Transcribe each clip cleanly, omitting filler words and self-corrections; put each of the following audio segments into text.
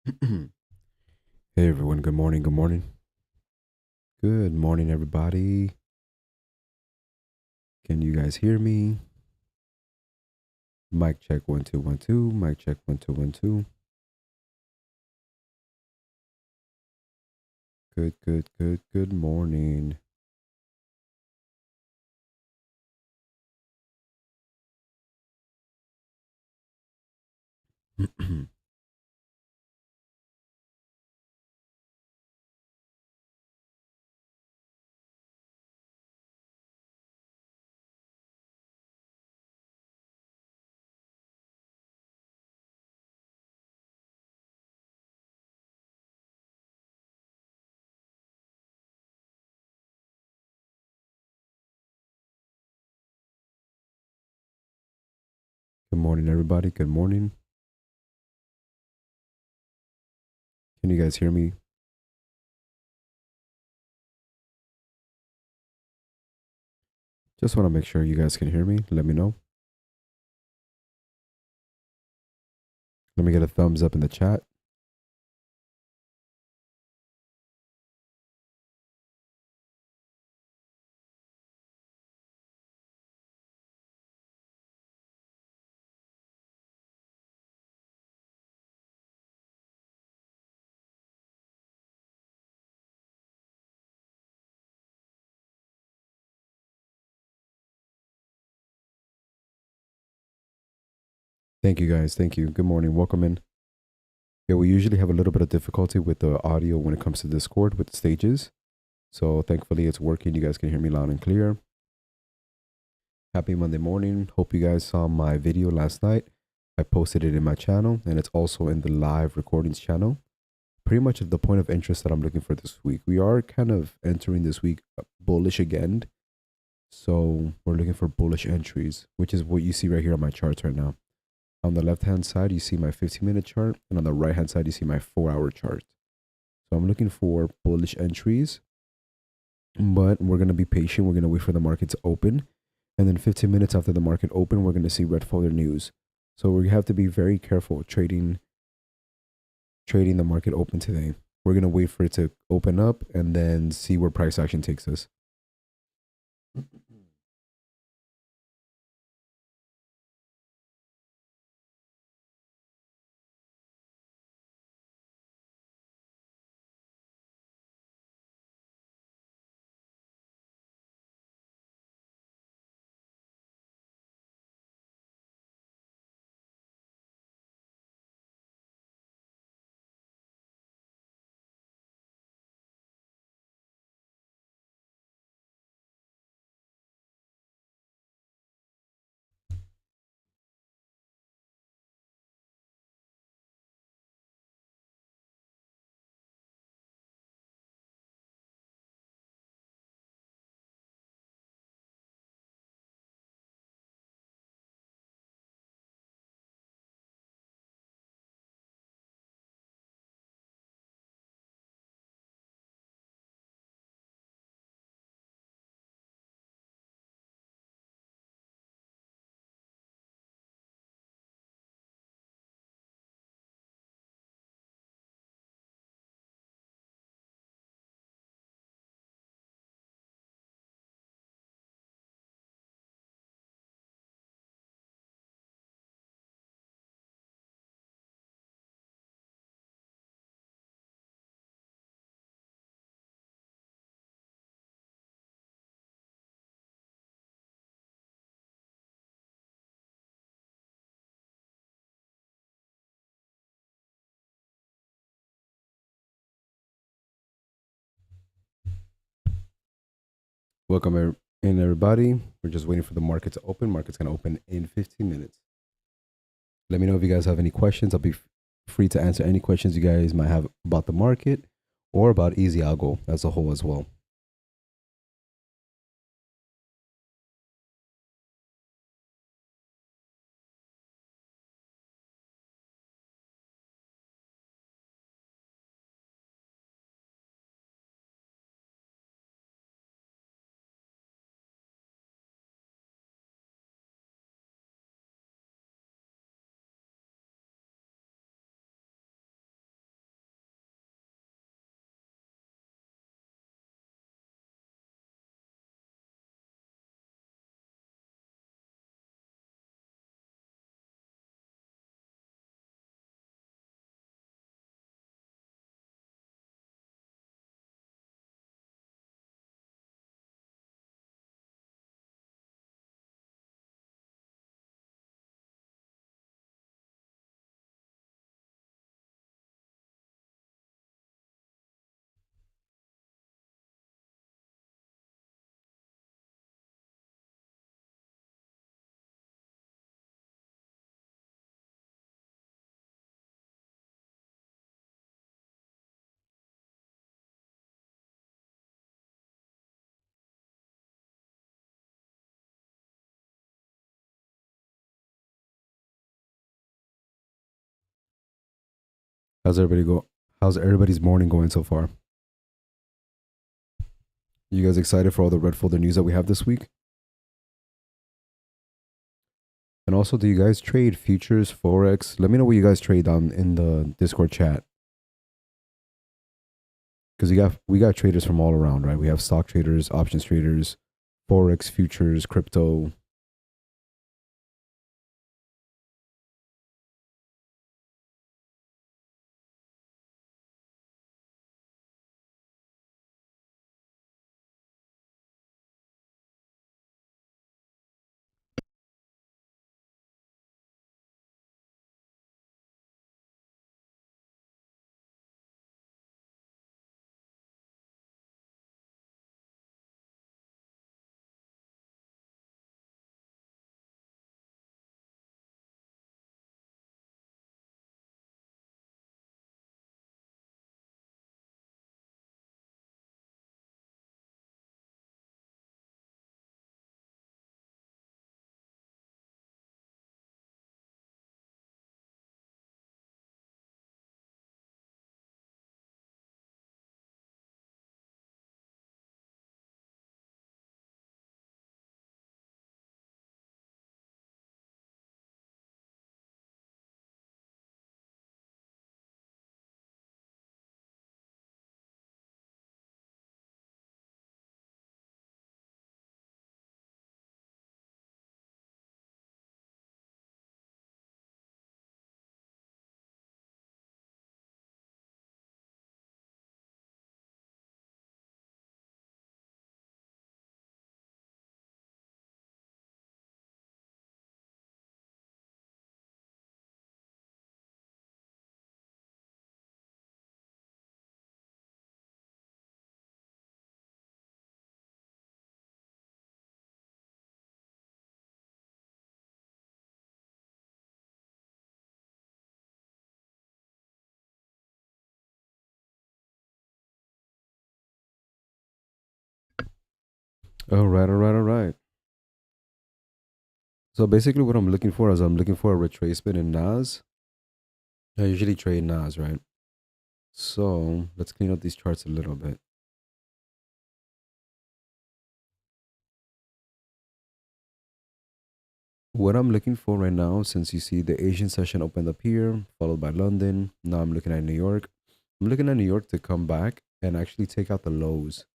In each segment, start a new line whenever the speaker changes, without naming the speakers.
Hey everyone, good morning, good morning. Good morning, everybody. Can you guys hear me? Mic check 1 2 1 2. Mic check 1 2 1 2. Good morning. Good morning, everybody. Good morning. Can you guys hear me? Just want to make sure you guys can hear me. Let me know. Let me get a thumbs up in the chat. Thank you guys. Thank you. Good morning. Welcome in. Yeah, we usually have a little bit of difficulty with the audio when it comes to Discord with the stages. So thankfully it's working. You guys can hear me loud and clear. Happy Monday morning. Hope you guys saw my video last night. I posted it in my channel and it's also in the live recordings channel. Pretty much the point of interest that I'm looking for this week. We are kind of entering this week bullish again. So we're looking for bullish entries, which is what you see right here on my charts right now. On the left hand side, you see my 15-minute chart, and on the right hand side, you see my 4-hour chart. So I'm looking for bullish entries, but we're going to be patient. We're going to wait for the market to open. And then 15 minutes after the market open, we're going to see red folder news. So we have to be very careful trading the market open today. We're going to wait for it to open up and then see where price action takes us. Welcome in, everybody. We're just waiting for the market to open. Market's going to open in 15 minutes. Let me know if you guys have any questions. I'll be free to answer any questions you guys might have about the market or about EZAlgo as a whole as well. How's everybody go? How's everybody's morning going so far? You guys excited for all the red folder news that we have this week? And also, do you guys trade futures, Forex? Let me know what you guys trade on in the Discord chat. Because we got traders from all around, right? We have stock traders, options traders, Forex, futures, crypto. All right, all right, all right. So basically, what I'm looking for is I'm looking for a retracement in NAS. I usually trade NAS, right? So let's clean up these charts a little bit. What I'm looking for right now, since you see the Asian session opened up here, followed by London. Now I'm looking at New York. I'm looking at New York to come back and actually take out the lows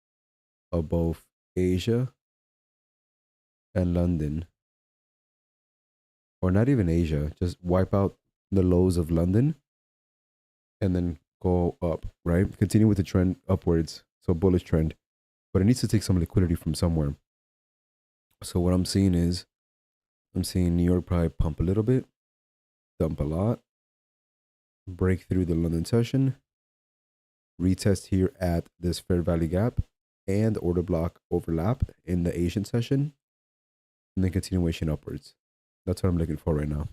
of both Asia and London. Or not even Asia, just wipe out the lows of London and then go up, right? Continue with the trend upwards. So bullish trend. But it needs to take some liquidity from somewhere. So what I'm seeing is I'm seeing New York probably pump a little bit, dump a lot, break through the London session, retest here at this fair value gap and order block overlap in the Asian session, and then continuation upwards. That's what I'm looking for right now.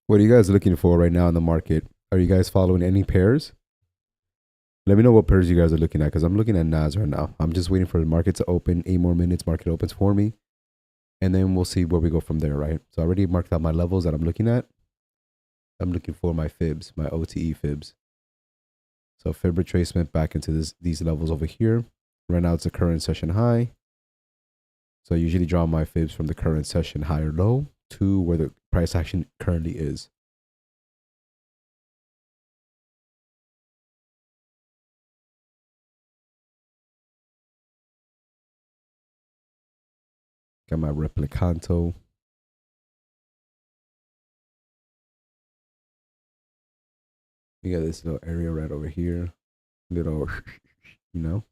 What are you guys looking for right now in the market? Are you guys following any pairs? Let me know what pairs you guys are looking at because I'm looking at NAS right now. I'm just waiting for the market to open. 8 more minutes, market opens for me. And then we'll see where we go from there, right? So I already marked out my levels that I'm looking at. I'm looking for my fibs, my OTE fibs. So fib retracement back into these levels over here. Right now it's a current session high. So I usually draw my fibs from the current session high or low to where the price action currently is. Got my replicanto. We got this little area right over here. Little, you know.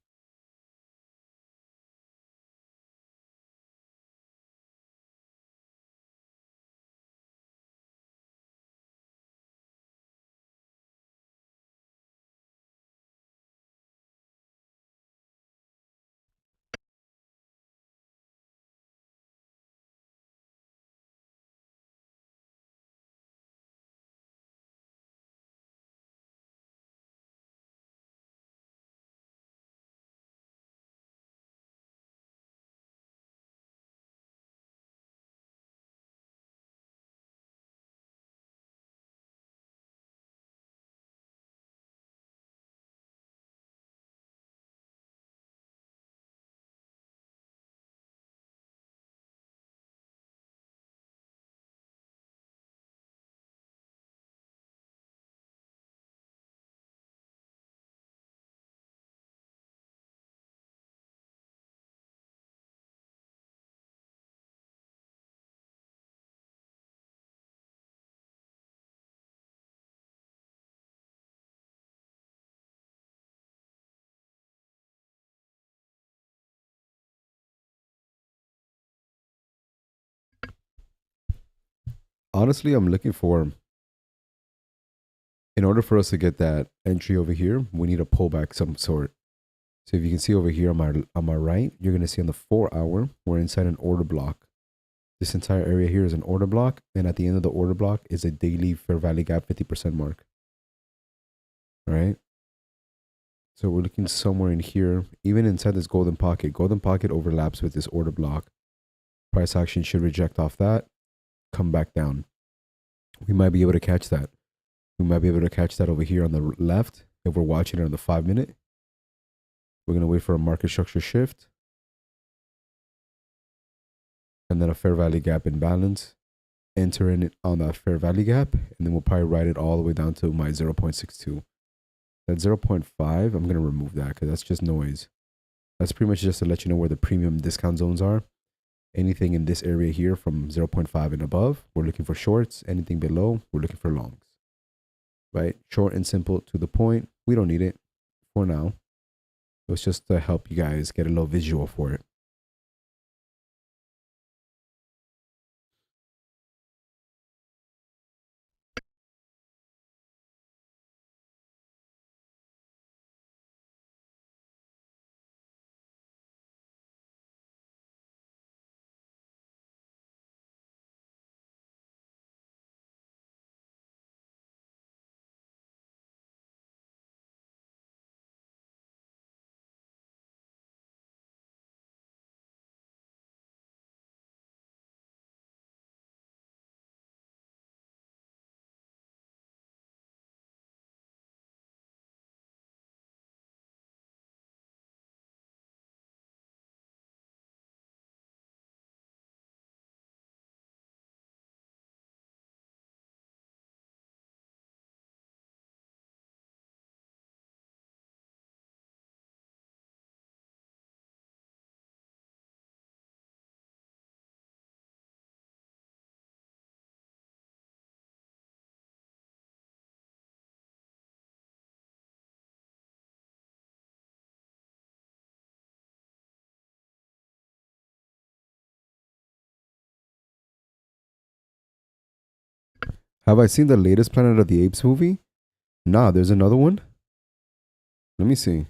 Honestly, I'm looking for, in order for us to get that entry over here, we need a pullback some sort. So if you can see over here on my right, you're going to see on the 4-hour, we're inside an order block. This entire area here is an order block. And at the end of the order block is a daily fair value gap 50% mark. All right. So we're looking somewhere in here, even inside this golden pocket. Golden pocket overlaps with this order block. Price action should reject off that, come back down. We might be able to catch that. We might be able to catch that over here on the left if we're watching it on the 5-minute. We're going to wait for a market structure shift. And then a fair value gap imbalance. Enter in it on that fair value gap. And then we'll probably ride it all the way down to my 0.62. That 0.5, I'm going to remove that because that's just noise. That's pretty much just to let you know where the premium discount zones are. Anything in this area here from 0.5 and above, we're looking for shorts. Anything below, we're looking for longs. Right? Short and simple to the point. We don't need it for now. It was just to help you guys get a little visual for it. Have I seen the latest Planet of the Apes movie? Nah, there's another one. Let me see.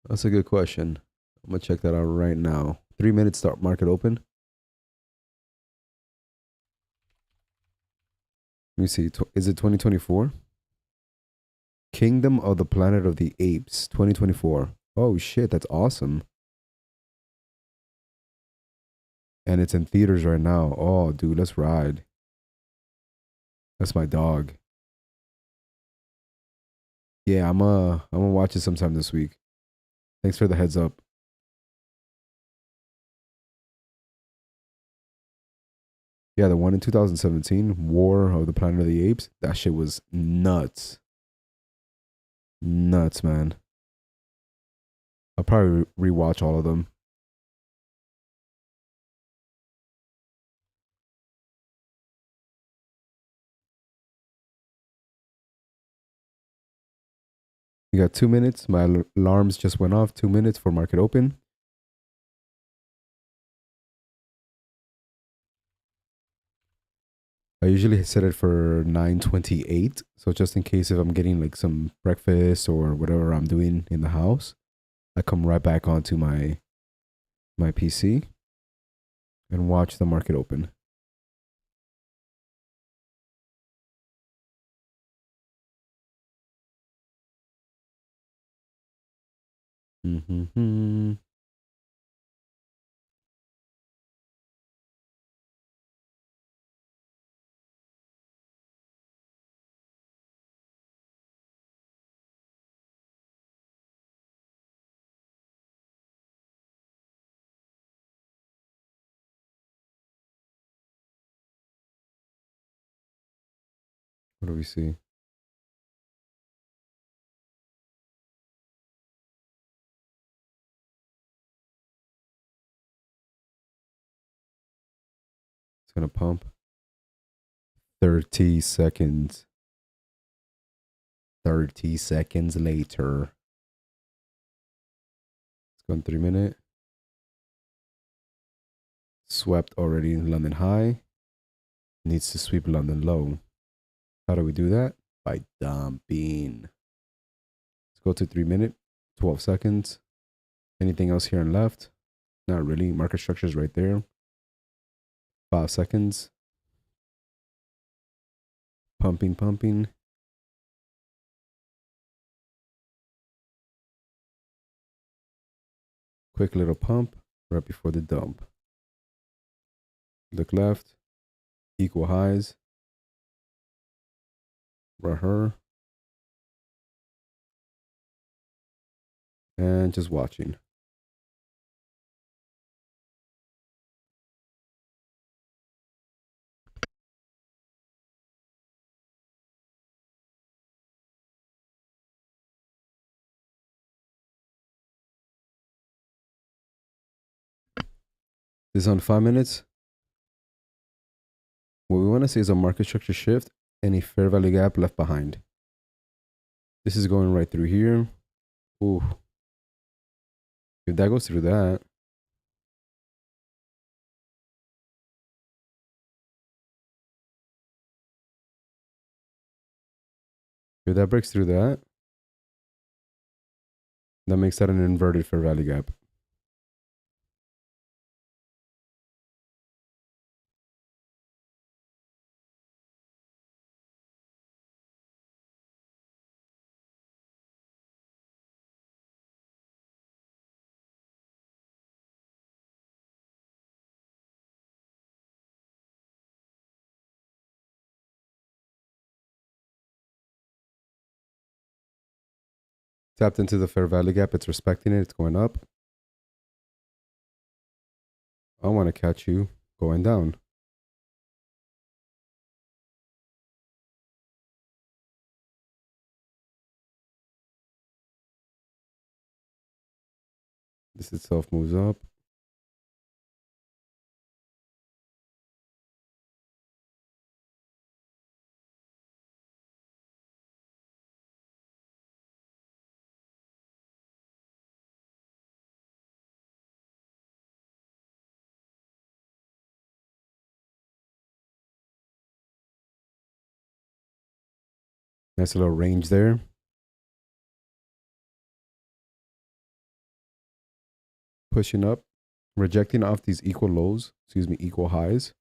That's a good question. I'm going to check that out right now. 3 minutes start market open. Let me see. Is it 2024? Kingdom of the Planet of the Apes, 2024. Oh shit, that's awesome. And it's in theaters right now. Oh, dude, let's ride. That's my dog. Yeah, I'm gonna watch it sometime this week. Thanks for the heads up. Yeah, the one in 2017, War of the Planet of the Apes. That shit was nuts. Nuts, man. I'll probably rewatch all of them. You got 2 minutes. My alarms just went off. 2 minutes for market open. I usually set it for 9:28. So just in case if I'm getting like some breakfast or whatever I'm doing in the house, I come right back onto my PC and watch the market open. Mm-hmm. What do we see? It's gonna pump. 30 seconds. 30 seconds later. It's going 3 minute. Swept already in London high. Needs to sweep London low. How do we do that? By dumping. Let's go to 3 minute. 12 seconds. Anything else here on left? Not really. Market structure is right there. 5 seconds. Pumping, pumping. Quick little pump right before the dump. Look left. Equal highs. Right here. And just watching. This is on 5 minutes. What we want to see is a market structure shift and a fair value gap left behind. This is going right through here. Ooh. If that goes through that, if that breaks through that, that makes that an inverted fair value gap. Tapped into the fair value gap. It's respecting it. It's going up. I want to catch you going down. This itself moves up. Nice little range there. Pushing up, rejecting off these equal lows, equal highs.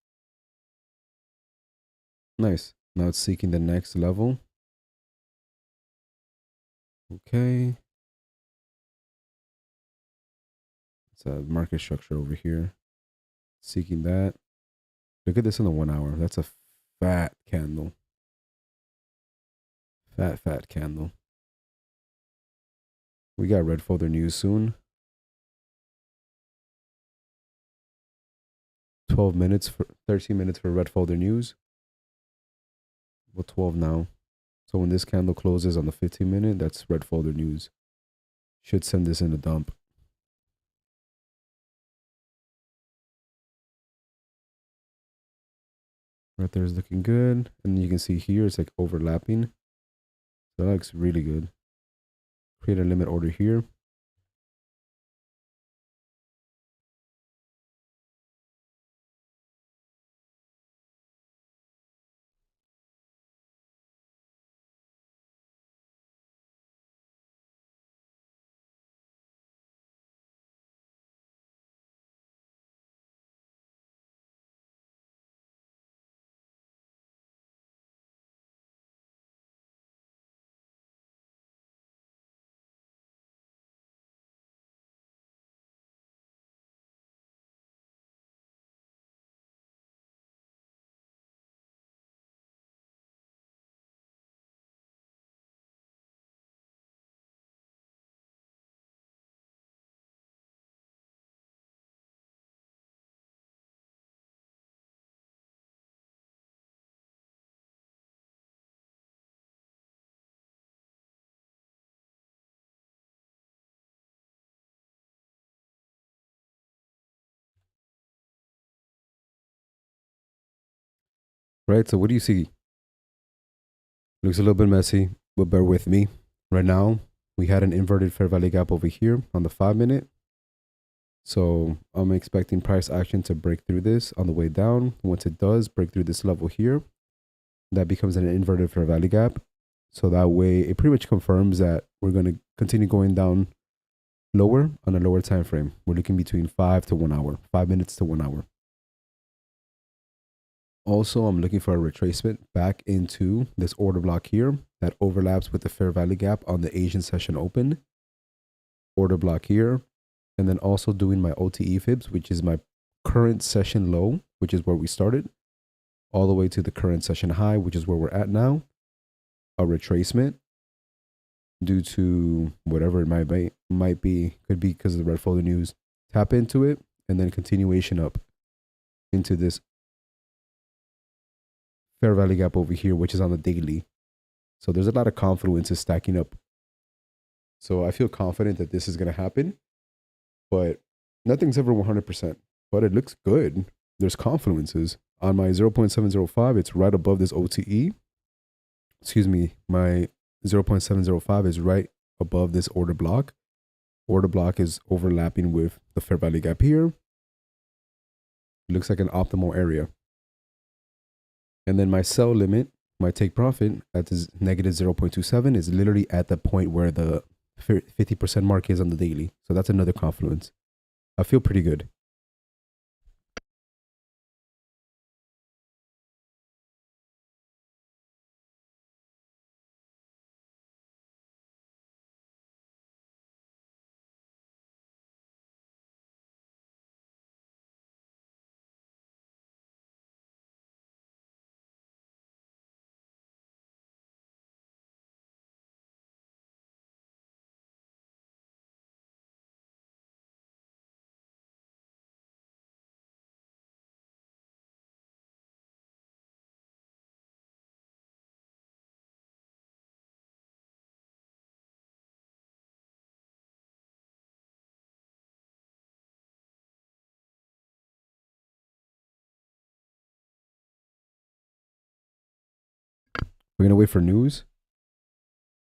Nice. Now it's seeking the next level. Okay. It's a market structure over here. Seeking that. Look at this in the 1 hour. That's a fat candle. Fat candle. We got red folder news soon. 12 minutes for 13 minutes for red folder news. Well, 12 now. So when this candle closes on the 15-minute, that's red folder news. Should send this in a dump. Right there is looking good. And you can see here it's like overlapping. So that looks really good. Create a limit order here. Right, so what do you see? Looks a little bit messy, but bear with me. Right now, we had an inverted fair value gap over here on the 5-minute. So I'm expecting price action to break through this on the way down. Once it does break through this level here, that becomes an inverted fair value gap. So that way it pretty much confirms that we're going to continue going down lower on a lower time frame. We're looking between 5 to 1 hour, 5 minutes to 1 hour. Also, I'm looking for a retracement back into this order block here that overlaps with the fair value gap on the Asian session open. Order block here. And then also doing my OTE fibs, which is my current session low, which is where we started, all the way to the current session high, which is where we're at now. A retracement due to whatever it might be, could be because of the red folder news. Tap into it and then continuation up into this fair value gap over here, which is on the daily. So there's a lot of confluences stacking up. So I feel confident that this is going to happen, but nothing's ever 100%, but it looks good. There's confluences. On my 0.705, it's right above this OTE. Excuse me, my 0.705 is right above this order block. Order block is overlapping with the fair value gap here. It looks like an optimal area. And then my sell limit, my take profit at this negative 0.27 is literally at the point where the 50% mark is on the daily. So that's another confluence. I feel pretty good. We're going to wait for news.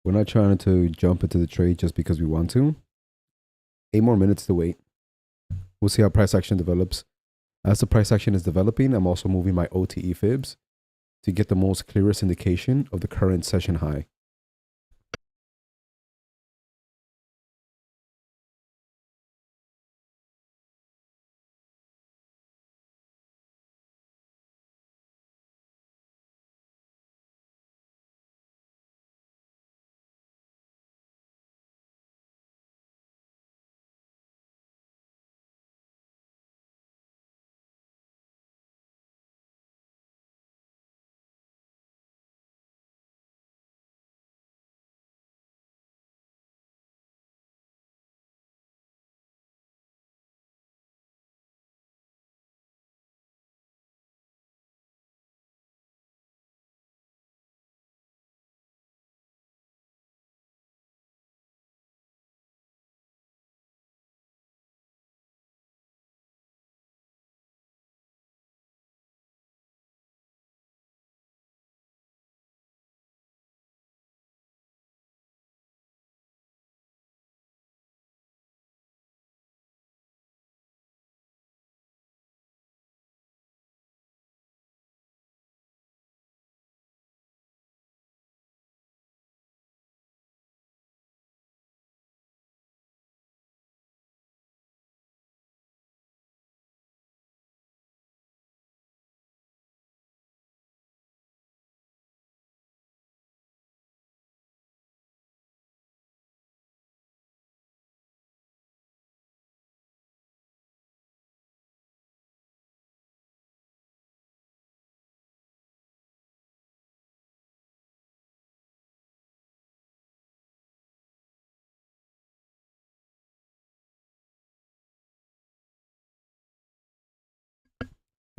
We're not trying to jump into the trade just because we want to. 8 more minutes to wait. We'll see how price action develops. As the price action is developing, I'm also moving my OTE fibs to get the most clearest indication of the current session high.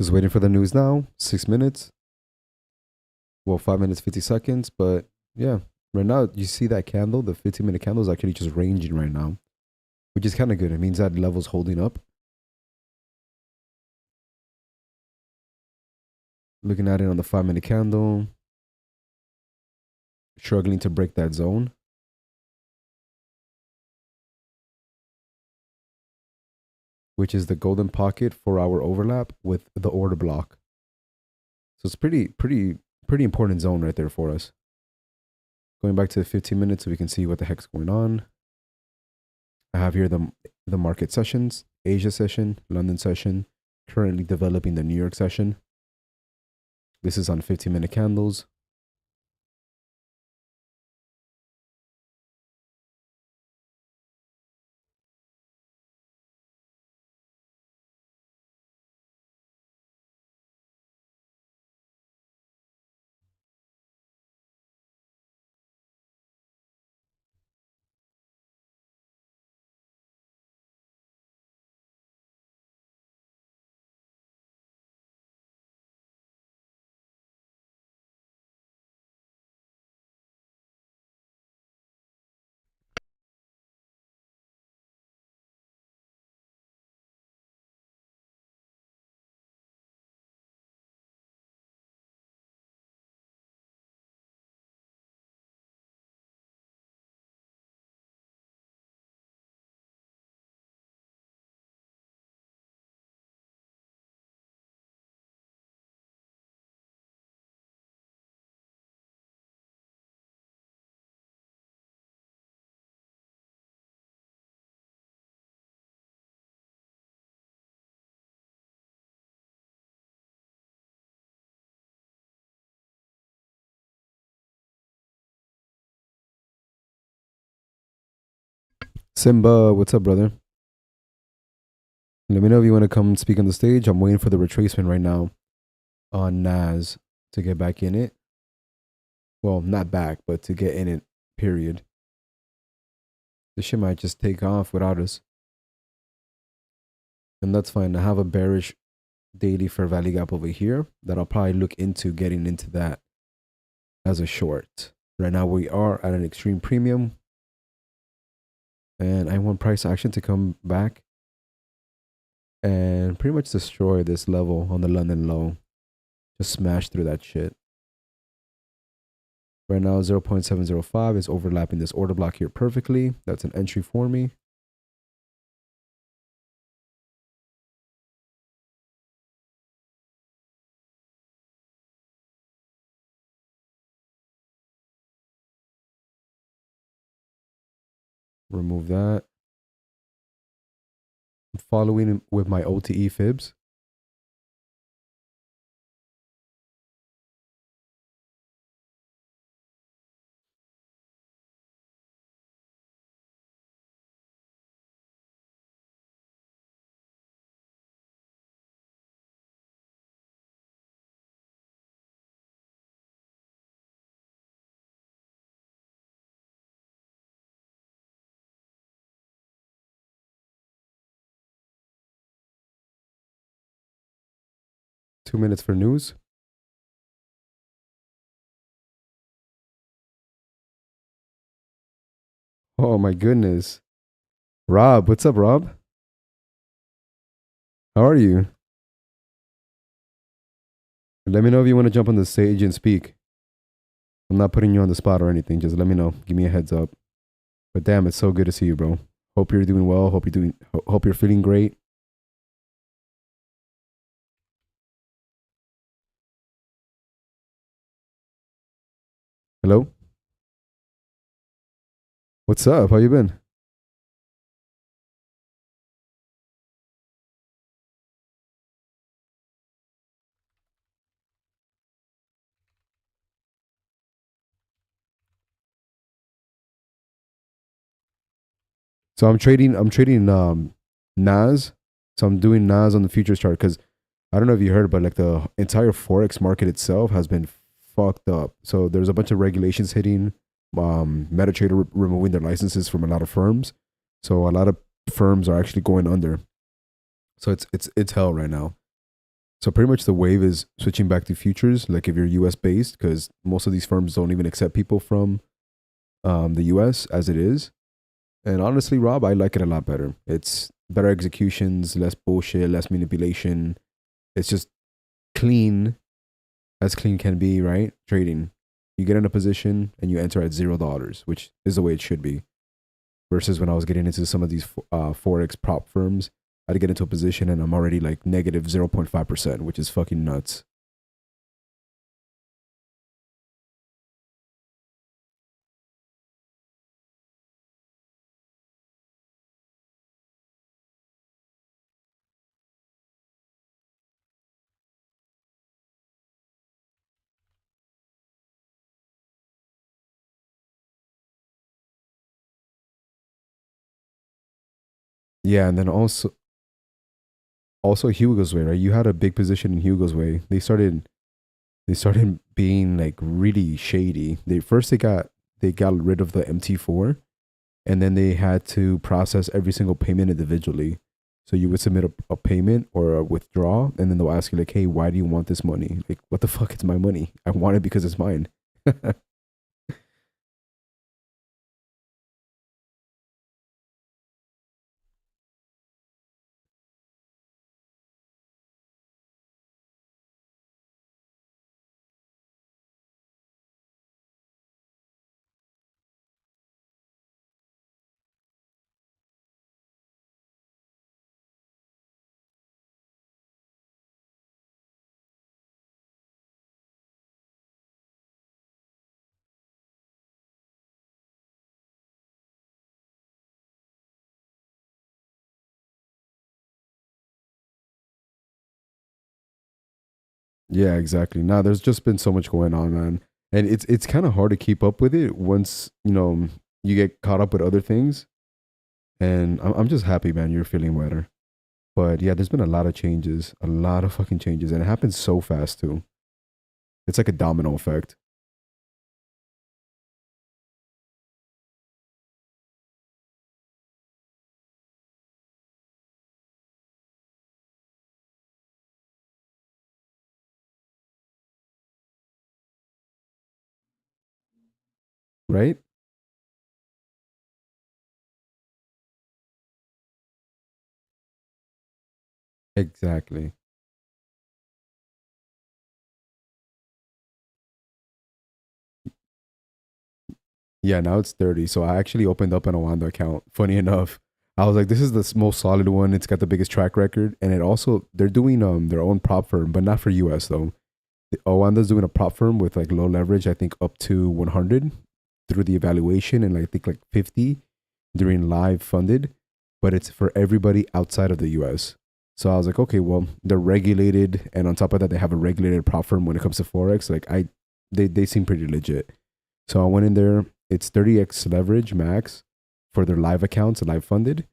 Just waiting for the news now. 6 minutes. Well, 5 minutes, 50 seconds. But yeah, right now you see that candle, the 15-minute candle is actually just ranging right now, which is kind of good. It means that level's holding up. Looking at it on the 5-minute candle, struggling to break that zone. Which is the golden pocket for our overlap with the order block. So it's pretty important zone right there for us. Going back to the 15 minutes so we can see what the heck's going on. I have here the market sessions, Asia session, London session, currently developing the New York session. This is on 15-minute candles. Simba, what's up, brother? Let me know if you want to come speak on the stage. I'm waiting for the retracement right now on NAS to get back in it. Well, not back, but to get in it, period. This shit might just take off without us. And that's fine. I have a bearish daily fair value gap over here that I'll probably look into getting into that as a short. Right now we are at an extreme premium. And I want price action to come back and pretty much destroy this level on the London low. Just smash through that shit. Right now 0.705 is overlapping this order block here perfectly. That's an entry for me. Remove that. I'm following with my OTE fibs. Two minutes for news. Oh my goodness. Rob, what's up, Rob? How are you? Let me know if you want to jump on the stage and speak. I'm not putting you on the spot or anything. Just let me know. Give me a heads up. But damn, it's so good to see you, bro. Hope you're doing well. Hope you're feeling great. Hello? What's up? How you been? So I'm trading NAS. So I'm doing NAS on the futures chart because I don't know if you heard, but like the entire Forex market itself has been fucked up. So there's a bunch of regulations hitting, MetaTrader removing their licenses from a lot of firms. So a lot of firms are actually going under. So it's hell right now. So pretty much the wave is switching back to futures, like if you're US based, because most of these firms don't even accept people from the US as it is. And honestly, Rob, I like it a lot better. It's better executions, less bullshit, less manipulation. It's just clean as clean can be, right? Trading. You get in a position and you enter at $0, which is the way it should be. Versus when I was getting into some of these Forex prop firms, I'd get into a position and I'm already like negative 0.5%, which is fucking nuts. Yeah, and then also Hugo's Way, right? You had a big position in Hugo's Way. They started being like really shady. They got rid of the MT4, and then they had to process every single payment individually. So you would submit a payment or a withdrawal, and then they'll ask you like, "Hey, why do you want this money? Like, what the fuck? It's my money. I want it because it's mine." Yeah, exactly. Now there's just been so much going on, man, and it's kind of hard to keep up with it once you get caught up with other things. And I'm just happy, man. You're feeling better. But yeah, there's been a lot of changes, a lot of fucking changes, and it happens so fast too. It's like a domino effect, right? Exactly. Yeah, now it's 30. So I actually opened up an Awanda account. Funny enough, I was like, this is the most solid one. It's got the biggest track record, and it also they're doing their own prop firm, but not for US though. Awanda's doing a prop firm with like low leverage, I think up to 100 through the evaluation, and I think like 50 during live funded, but it's for everybody outside of the US. So I was like, okay, well, they're regulated, and on top of that, they have a regulated prop firm when it comes to Forex. Like they seem pretty legit. So I went in there. It's 30x leverage max for their live accounts, live funded,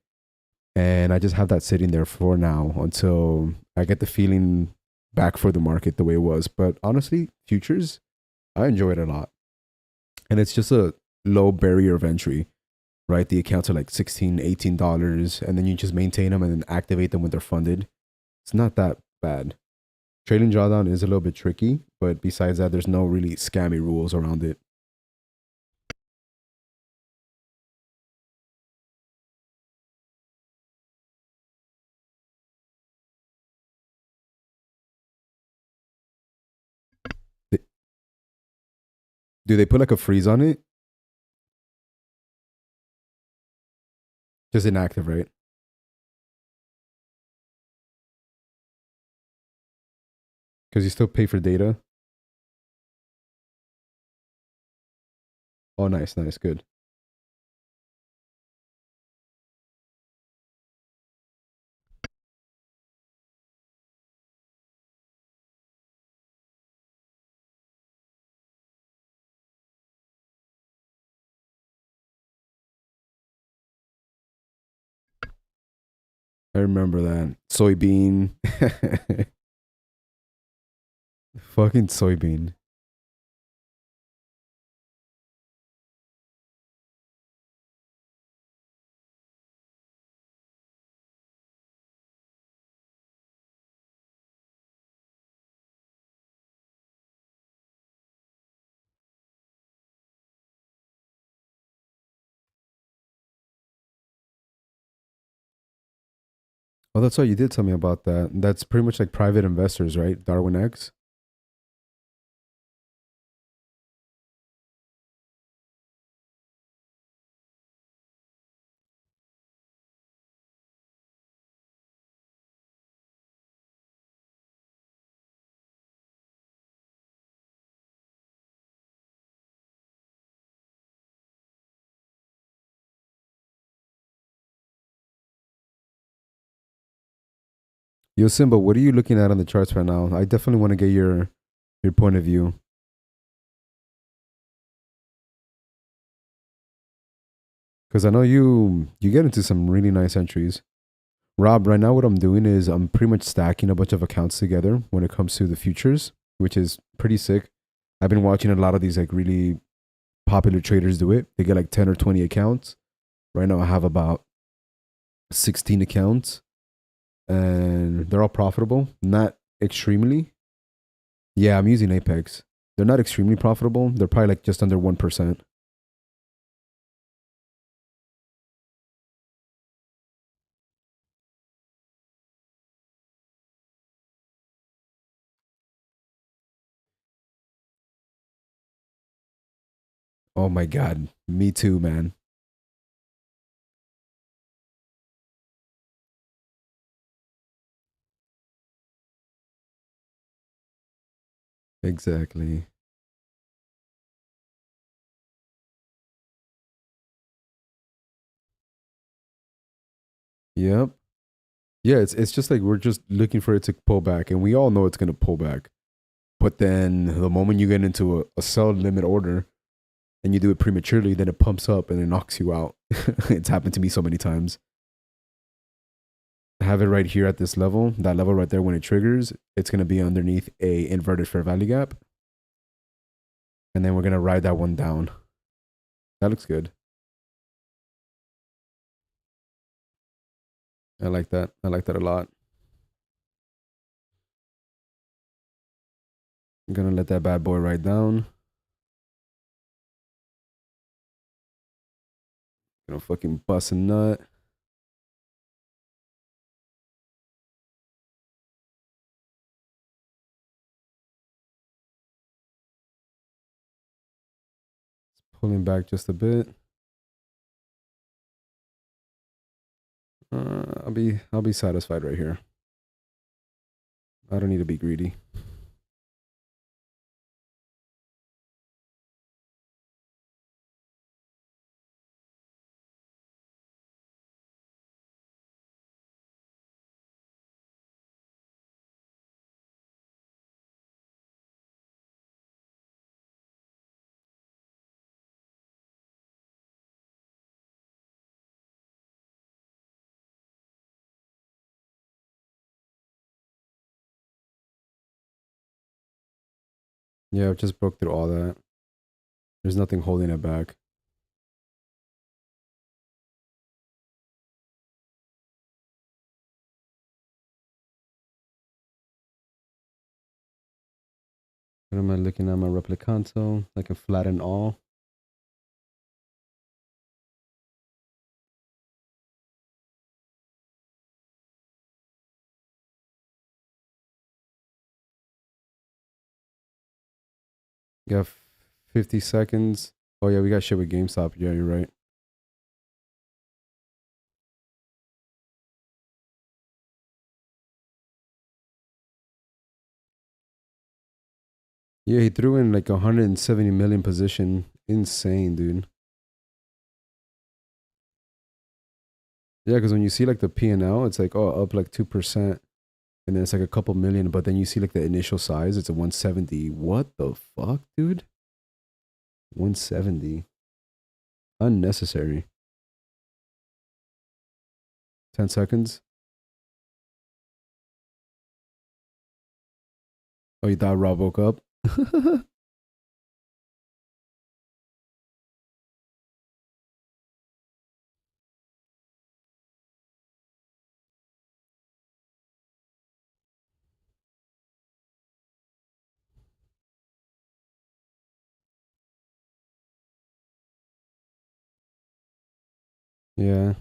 and I just have that sitting there for now until I get the feeling back for the market the way it was. But honestly, futures, I enjoy it a lot, and it's just a low barrier of entry, right? The accounts are like 16, $18, and then you just maintain them and then activate them when they're funded. It's not that bad. Trading drawdown is a little bit tricky, but besides that, there's no really scammy rules around it. Th- Do they put like a freeze on it? Just inactive, right? Because you still pay for data. Oh, nice, nice, good. I remember that soybean, fucking soybean. Oh, that's right. You did tell me about that. That's pretty much like private investors, right? Darwin X. Yo, Simba, what are you looking at on the charts right now? I definitely want to get your point of view. Because I know you get into some really nice entries. Rob, right now what I'm doing is I'm pretty much stacking a bunch of accounts together when it comes to the futures, which is pretty sick. I've been watching a lot of these like really popular traders do it. They get like 10 or 20 accounts. Right now I have about 16 accounts and they're all profitable. Not extremely. Yeah, I'm using Apex. They're not extremely profitable. They're probably like just under 1%. Oh my God. Me too, man. Exactly. Yep. Yeah, it's just like we're just looking for it to pull back, and we all know it's gonna pull back. But then the moment you get into a sell limit order and you do it prematurely, then it pumps up and it knocks you out. It's happened to me so many times. I have it right here at this level, that level right there when it triggers, it's gonna be underneath a inverted fair value gap. And then we're gonna ride that one down. That looks good. I like that. I like that a lot. I'm gonna let that bad boy ride down. Gonna fucking bust a nut. Pulling back just a bit. I'll be satisfied right here. I don't need to be greedy. Yeah, I've just broke through all that. There's nothing holding it back. What am I looking at? My replicanto. I can flatten all. You got 50 seconds. Oh yeah, we got shit with GameStop. Yeah, you're right. Yeah, he threw in like 170 million position. Insane, dude. Yeah, because when you see like the P&L, it's like, oh, up like 2%. And then it's like a couple million. But then you see like the initial size, it's a 170. What the fuck, dude? 170. Unnecessary. 10 seconds. Oh, you thought Rob woke up? Yeah.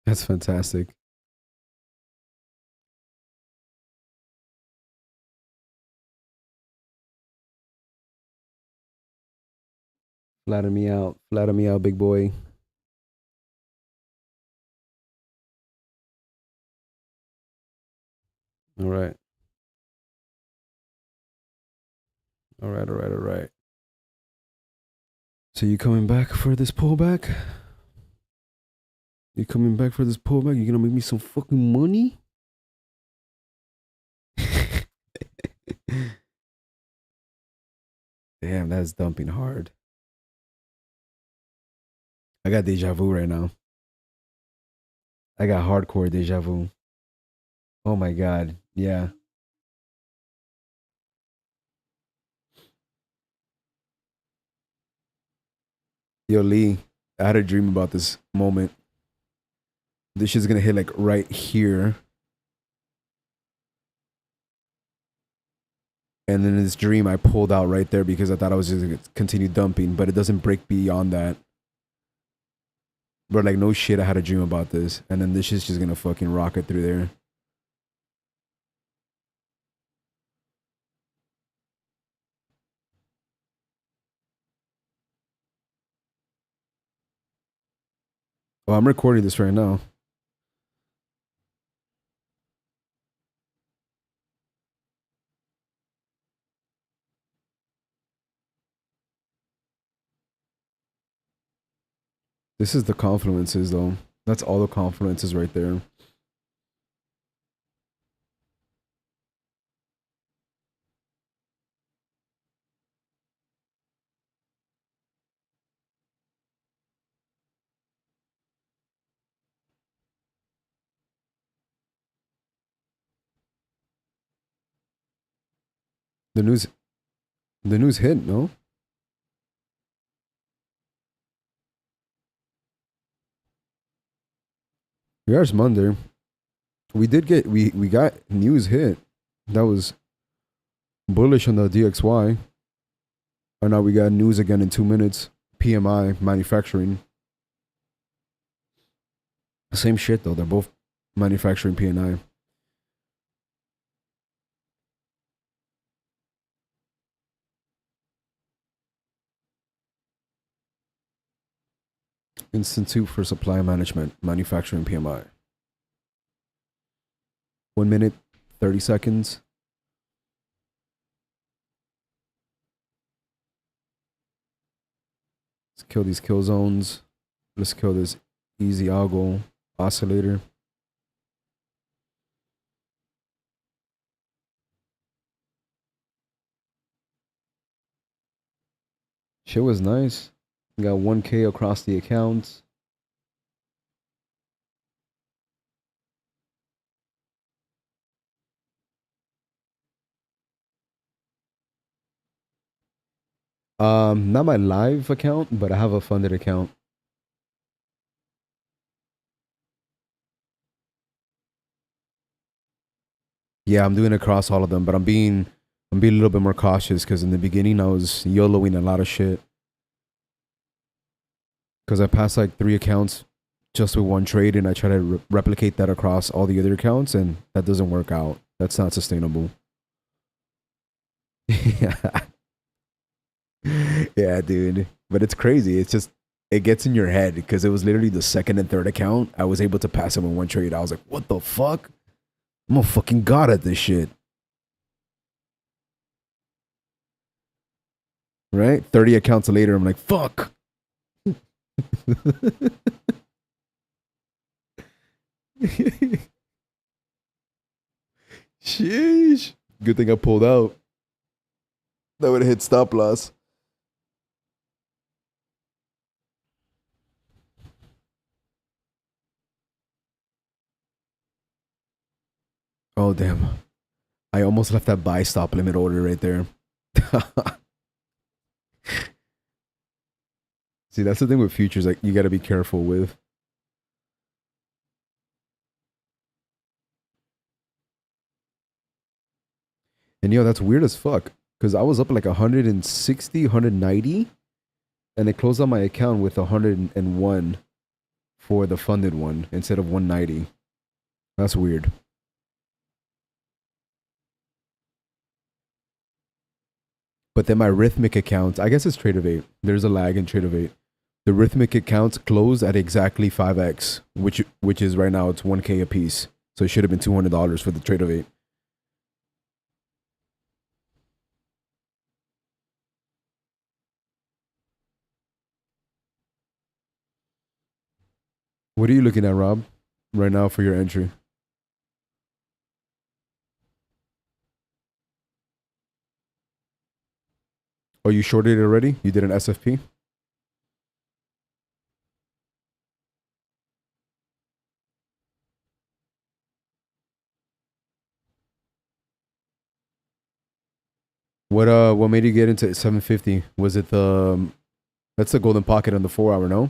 That's fantastic. Flatten me out. Flatten me out, big boy. All right. All right. All right. All right. So you coming back for this pullback? You coming back for this pullback? You gonna make me some fucking money? Damn, that's dumping hard. I got deja vu right now. I got hardcore deja vu. Oh my god. Yeah. Yo, Lee, I had a dream about this moment. This shit's gonna hit like right here. And then in this dream, I pulled out right there because I thought I was just gonna continue dumping, but it doesn't break beyond that. But like, no shit, I had a dream about this. And then this shit's just gonna fucking rocket through there. Oh, I'm recording this right now. This is the confluences, though. That's all the confluences right there. The news hit, no? Here's Monday. We got news hit. That was bullish on the DXY. And now we got news again in 2 minutes. PMI, manufacturing. Same shit though. They're both manufacturing PMI. Institute for Supply Management, manufacturing PMI. 1 minute, 30 seconds. Let's kill these kill zones. Let's kill this EZAlgo oscillator. Shit was nice. We got 1K across the accounts. Not my live account, but I have a funded account. Yeah, I'm doing it across all of them, but I'm being a little bit more cautious because in the beginning I was YOLOing a lot of shit. Because I passed like 3 accounts just with one trade, and I try to replicate that across all the other accounts, and that doesn't work out. That's not sustainable. Yeah. Yeah, dude. But it's crazy. It's just, it gets in your head because it was literally the second and third account. I was able to pass them in one trade. I was like, what the fuck? I'm a fucking god at this shit. Right? 30 accounts later, I'm like, fuck. Sheesh. Good thing I pulled out. That would have hit stop loss. Oh, damn. I almost left that buy stop limit order right there. See, that's the thing with futures, like you got to be careful with. And yo, that's weird as fuck. Because I was up like 160, 190, and they closed on my account with 101.40. for the funded one instead of 190. That's weird. But then my Rhythmic account, I guess it's TradeOvate. There's a lag in TradeOvate. The Rhythmic accounts closed at exactly 5x, which is right now it's 1K a piece. So it should have been $200 for the TradeOvate. What are you looking at, Rob, right now for your entry? Oh, you shorted it already? You did an SFP? What made you get into 750? Was it the that's the golden pocket on the 4 hour, no?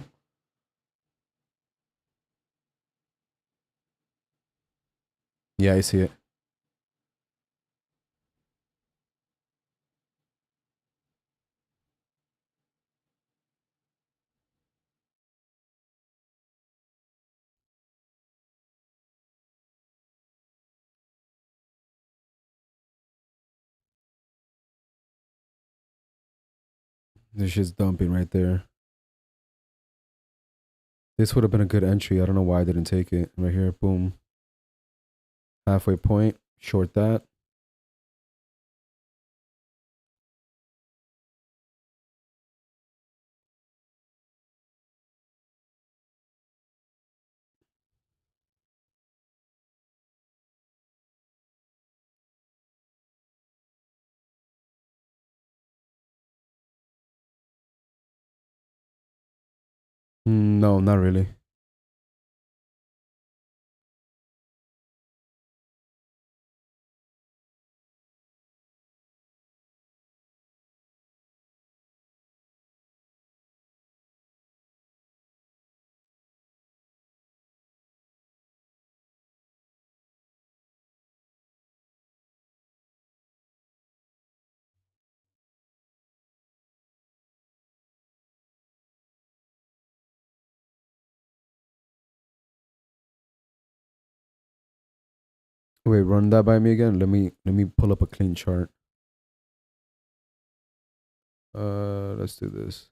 Yeah, I see it. This shit's dumping right there. This would have been a good entry. I don't know why I didn't take it. Right here, boom. Halfway point, short that. No, not really. Wait, run that by me again. Let me pull up a clean chart. Let's do this.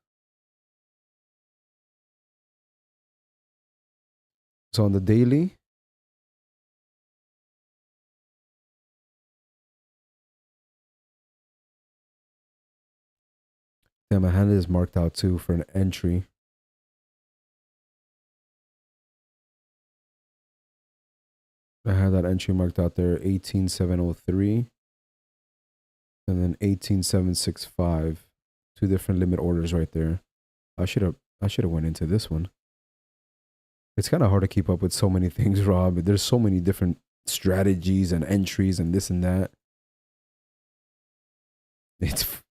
So on the daily, yeah, my hand is marked out too for an entry. I have that entry marked out there, 18703, and then 18765. Two different limit orders right there. I should have went into this one. It's kind of hard to keep up with so many things, Rob. There's so many different strategies and entries and this and that. It's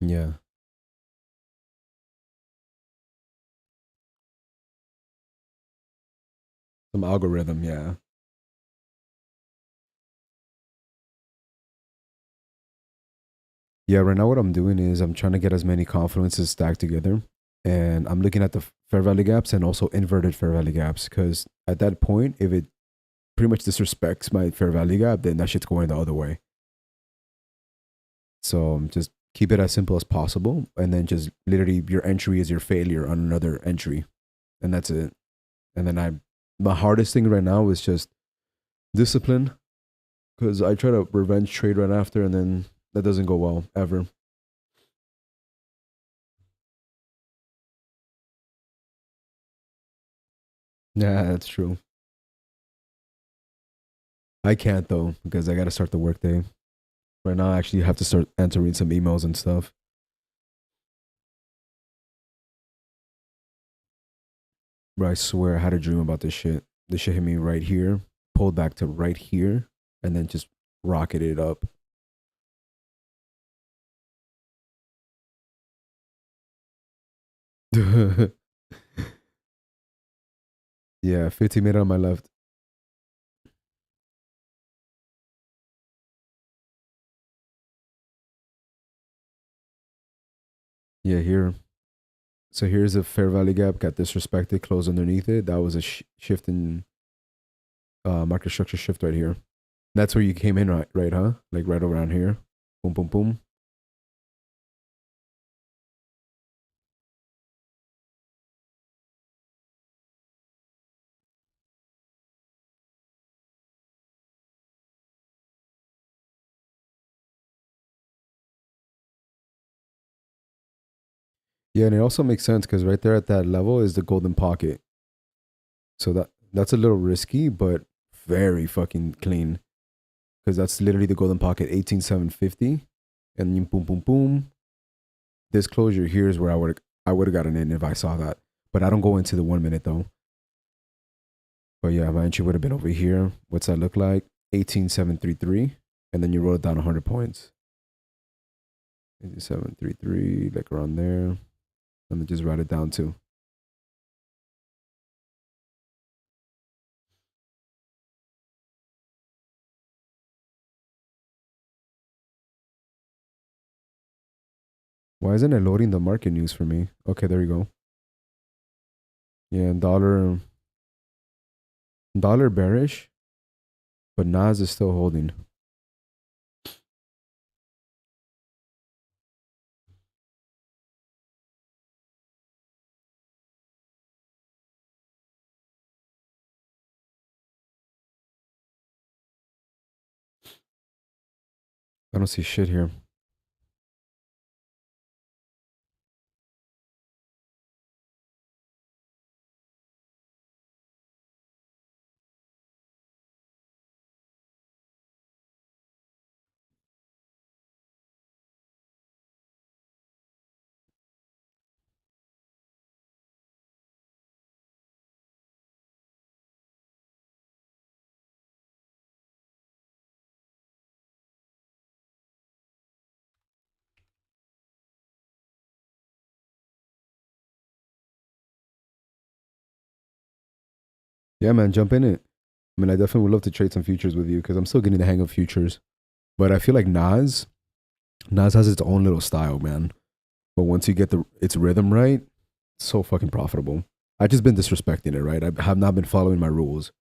yeah, some algorithm, yeah. Yeah, right now what I'm doing is I'm trying to get as many confluences stacked together. And I'm looking at the fair value gaps and also inverted fair value gaps. Because at that point, if it pretty much disrespects my fair value gap, then that shit's going the other way. So just keep it as simple as possible. And then just literally your entry is your failure on another entry. And that's it. And then the hardest thing right now is just discipline. Because I try to revenge trade right after and then that doesn't go well ever. Yeah, that's true. I can't though because I got to start the workday. Right now, I actually have to start answering some emails and stuff. But I swear I had a dream about this shit. This shit hit me right here, pulled back to right here, and then just rocketed up. Yeah, 15-minute on my left. Yeah, here. So here's a fair value gap, got disrespected, close underneath it. That was a shift in market structure shift right here. That's where you came in, right, huh? Like right around here. Boom, boom, boom. Yeah, and it also makes sense because right there at that level is the golden pocket. So that's a little risky, but very fucking clean. Because that's literally the golden pocket, 18,750. And you boom, boom, boom. This closure here is where I would have gotten in if I saw that. But I don't go into the 1 minute though. But yeah, my entry would have been over here. What's that look like? 18,733. And then you roll it down 100 points. 18,733, like around there. And then just write it down too. Why isn't it loading the market news for me? Okay, there you go. Yeah, dollar bearish, but Nas is still holding. I don't see shit here. Yeah, man, jump in it. I mean, I definitely would love to trade some futures with you because I'm still getting the hang of futures. But I feel like Nas has its own little style, man. But once you get its rhythm right, it's so fucking profitable. I've just been disrespecting it, right? I have not been following my rules.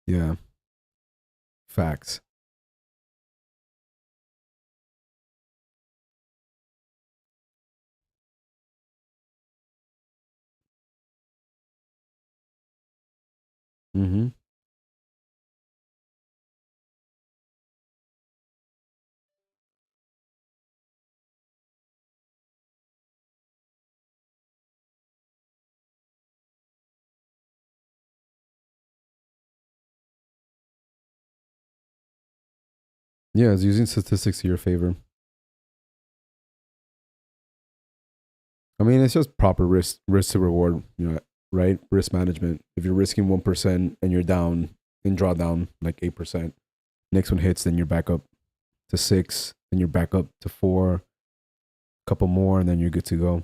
Yeah, facts. Mm-hmm. Yeah, it's using statistics to your favor. I mean, it's just proper risk to reward, right? Risk management. If you're risking 1% and you're down in drawdown like 8%, next one hits, then you're back up to 6, then you're back up to 4, couple more, and then you're good to go.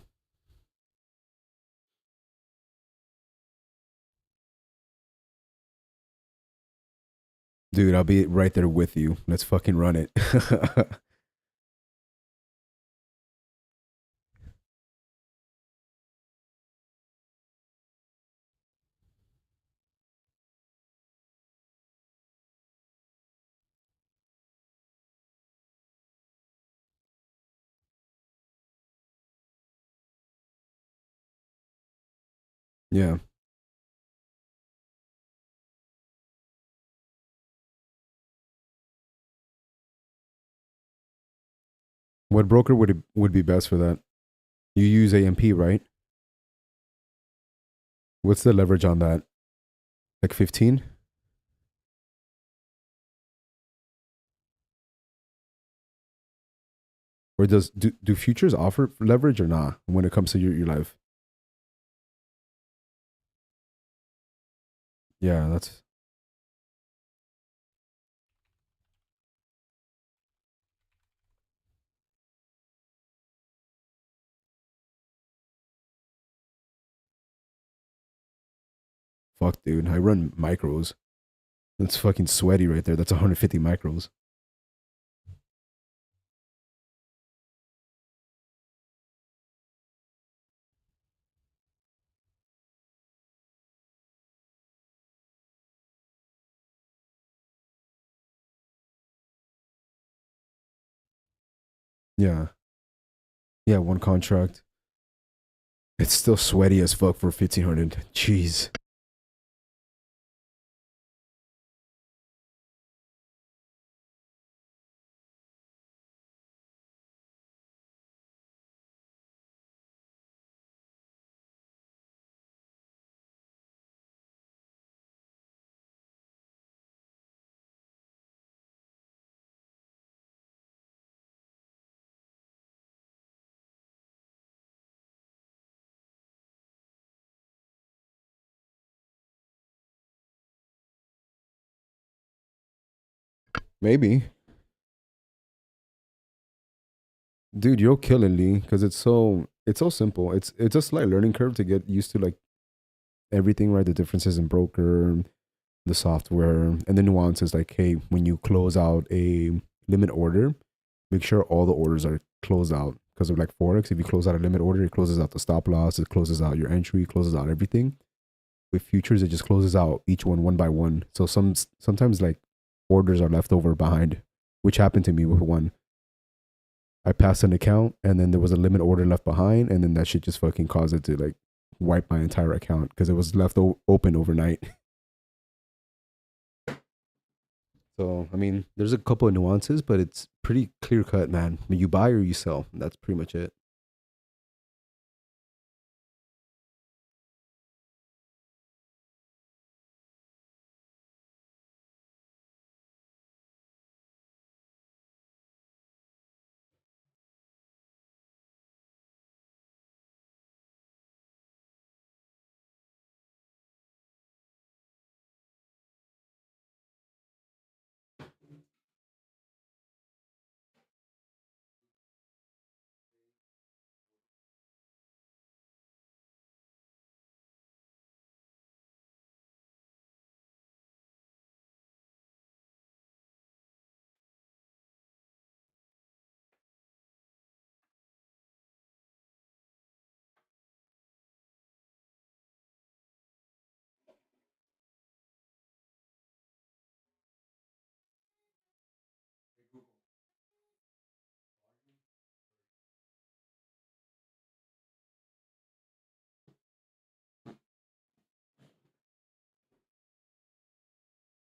Dude, I'll be right there with you. Let's fucking run it. Yeah. What broker would be best for that? You use AMP, right? What's the leverage on that? Like 15? Or do futures offer leverage or not when it comes to your life? Yeah, that's fuck, dude. I run micros. That's fucking sweaty right there. That's 150 micros. Yeah. Yeah, one contract. It's still sweaty as fuck for 1500. Jeez. Maybe. Dude, you'll kill it, Lee, because it's so simple. It's a slight learning curve to get used to like everything, right? The differences in broker, the software, and the nuances. Like, hey, when you close out a limit order, make sure all the orders are closed out. Because of like Forex, if you close out a limit order, it closes out the stop loss, it closes out your entry, closes out everything. With futures, it just closes out each one by one. So sometimes like orders are left over behind, which happened to me with one. I passed an account and then there was a limit order left behind, and then that shit just fucking caused it to like wipe my entire account because it was left open overnight. So I mean, there's a couple of nuances, but it's pretty clear cut, man. When you buy or you sell, that's pretty much it.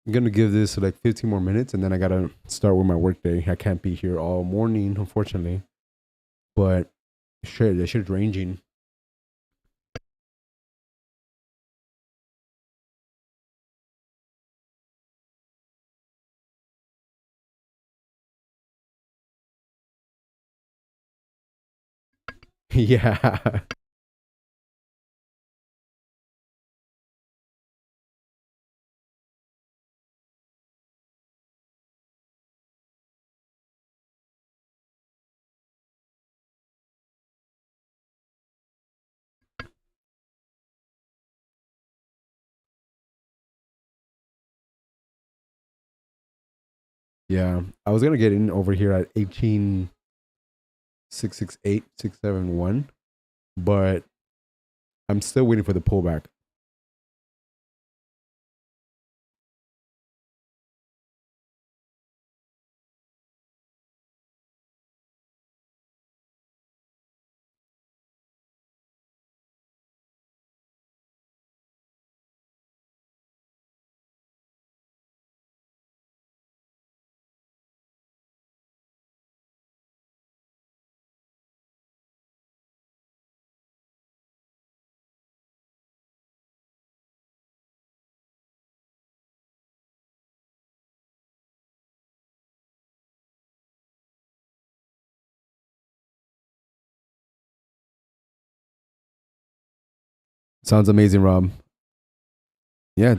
I'm gonna give this like 15 more minutes, and then I gotta start with my workday. I can't be here all morning, unfortunately. But shit, that shit's ranging. Yeah. Yeah. I was gonna get in over here at 18,668,671, but I'm still waiting for the pullback. Sounds amazing, Rob. Yeah,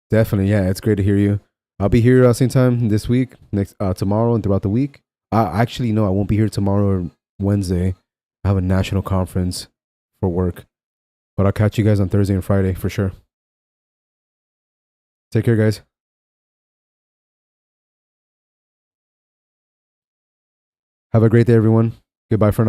definitely. Yeah, it's great to hear you. I'll be here same time this week, next tomorrow and throughout the week. Actually, no, I won't be here tomorrow or Wednesday. I have a national conference for work, but I'll catch you guys on Thursday and Friday for sure. Take care, guys. Have a great day, everyone. Goodbye for now.